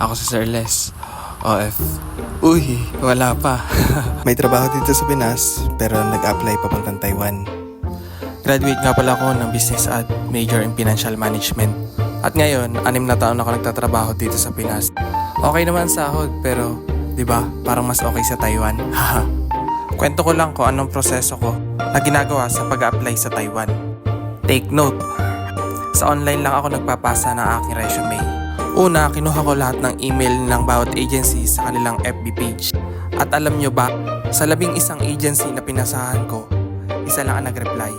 Ako si Sir Les, OF. Uy, wala pa. May trabaho dito sa Pinas pero nag-apply papuntang Taiwan. Graduate nga pala ako ng Business at Major in Financial Management. At ngayon, 6 na taon ako nagtatrabaho dito sa Pinas. Okay naman ang sahod pero, di ba, parang mas okay sa Taiwan. Haha. Kwento ko lang kung anong proseso ko na ginagawa sa pag-apply sa Taiwan. Take note, sa online lang ako nagpapasa ng aking resume. Una, kinuha ko lahat ng email ng bawat agency sa kanilang FB page. At alam nyo ba, sa 11 agency na pinasahan ko, isa lang ang nag-reply.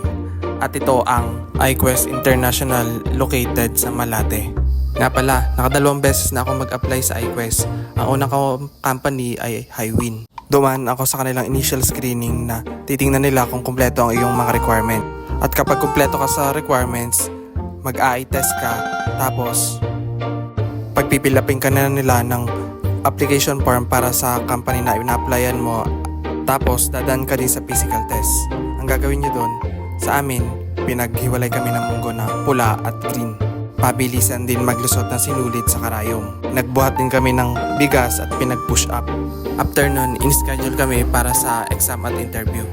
At ito ang iQuest International located sa Malate. Nga pala, nakadalawang beses na ako mag-apply sa iQuest. Ang unang company ay Highwin. Dumaan ako sa kanilang initial screening na titingnan nila kung kumpleto ang iyong mga requirement. At kapag kumpleto ka sa requirements, mag-AI test ka, tapos pagpipilapin ka na nila ng application form para sa company na ina-applyan mo, tapos dadaan ka din sa physical test. Ang gagawin nyo doon, sa amin, pinaghiwalay kami ng munggo na pula at green. Pabilisan din maglusot ng sinulit sa karayom. Nagbuhat din kami ng bigas at pinag-push up. After nun, in-schedule kami para sa exam at interview.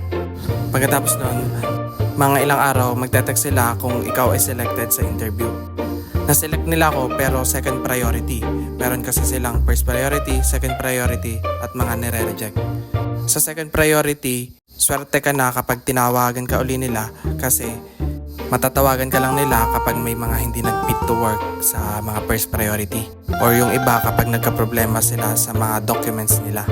Pagkatapos nun, mga ilang araw magte-text sila kung ikaw ay selected sa interview. Na-select nila ako pero second priority. Meron kasi silang first priority, second priority at mga nire-reject. Sa second priority, swerte ka na kapag tinawagan ka uli nila kasi matatawagan ka lang nila kapag may mga hindi nag-fit to work sa mga first priority. Or yung iba kapag nagka-problema sila sa mga documents nila.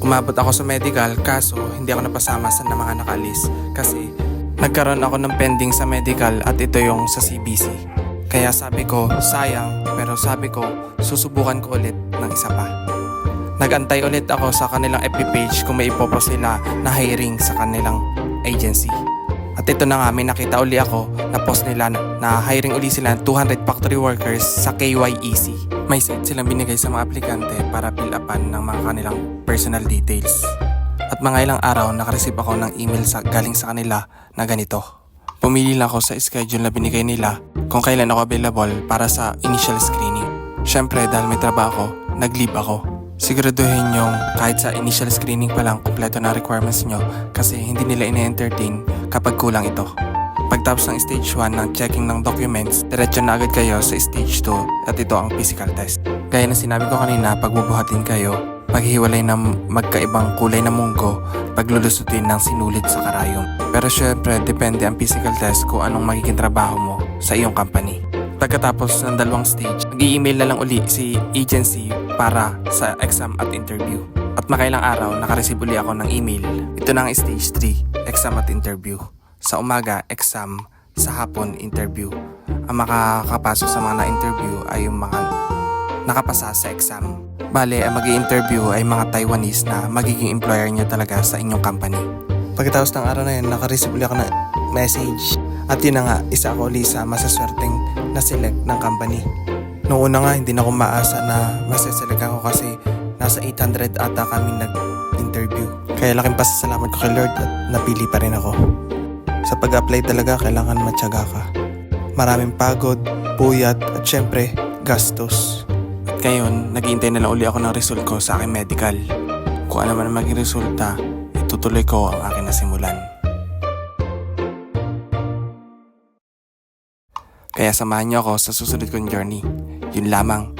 Umabot ako sa medical kaso hindi ako napasama sa mga nakalis kasi nagkaroon ako ng pending sa medical at ito yung sa CBC. Kaya sabi ko, sayang, pero sabi ko, susubukan ko ulit ng isa pa. Nag-antay ulit ako sa kanilang FB page kung may ipopost sila na hiring sa kanilang agency. At ito na nga, may nakita uli ako na post nila na hiring uli sila ng 200 factory workers sa KYEC. May set silang binigay sa mga aplikante para fill upan ng mga kanilang personal details. At mga ilang araw, nakareceive ako ng email galing sa kanila na ganito. Pumili lang ako sa schedule na binigay nila kung kailan ako available para sa initial screening. Syempre dahil may trabaho, nag-leave ako. Siguraduhin yung kahit sa initial screening pa lang kumpleto na requirements nyo kasi hindi nila ine-entertain kapag kulang ito. Pagtapos ng stage 1 ng checking ng documents, diretso na agad kayo sa stage 2 at ito ang physical test. Gaya na sinabi ko kanina, pagbubuhatin kayo, paghihiwalay ng magkaibang kulay na munggo, paglulusutin ng sinulit sa karayom. Pero syempre, depende ang physical test kung anong magiging trabaho mo sa iyong company. Pagkatapos ng 2 stage, mag-i-email na lang uli si agency para sa exam at interview. At makailang araw, nakareceive uli ako ng email. Ito na ang stage 3, exam at interview. Sa umaga, exam. Sa hapon, interview. Ang makakapasok sa mga na-interview ay yung mga nakapasa sa exam. Bale, ang mag-i-interview ay mga Taiwanese na magiging employer nyo talaga sa inyong company. Pagkatapos ng araw na yun, nakareceive ulit ako ng message. At yun na nga, isa ako ulit sa masaswerteng na-select ng company. Noong una nga, hindi na ako maasa na masaselect ako kasi nasa 800 ata kami nag-interview. Kaya laking pasasalamat ko kay Lord at napili pa rin ako. Sa pag-apply talaga, kailangan matyaga ka. Maraming pagod, puyat at syempre, gastos. At ngayon, naghihintay na lang uli ako ng result ko sa aking medical. Kung ano man ang maging resulta, itutuloy ko ang aking nasimulan. Kaya samahan niyo ako sa susunod kong journey. Yun lamang.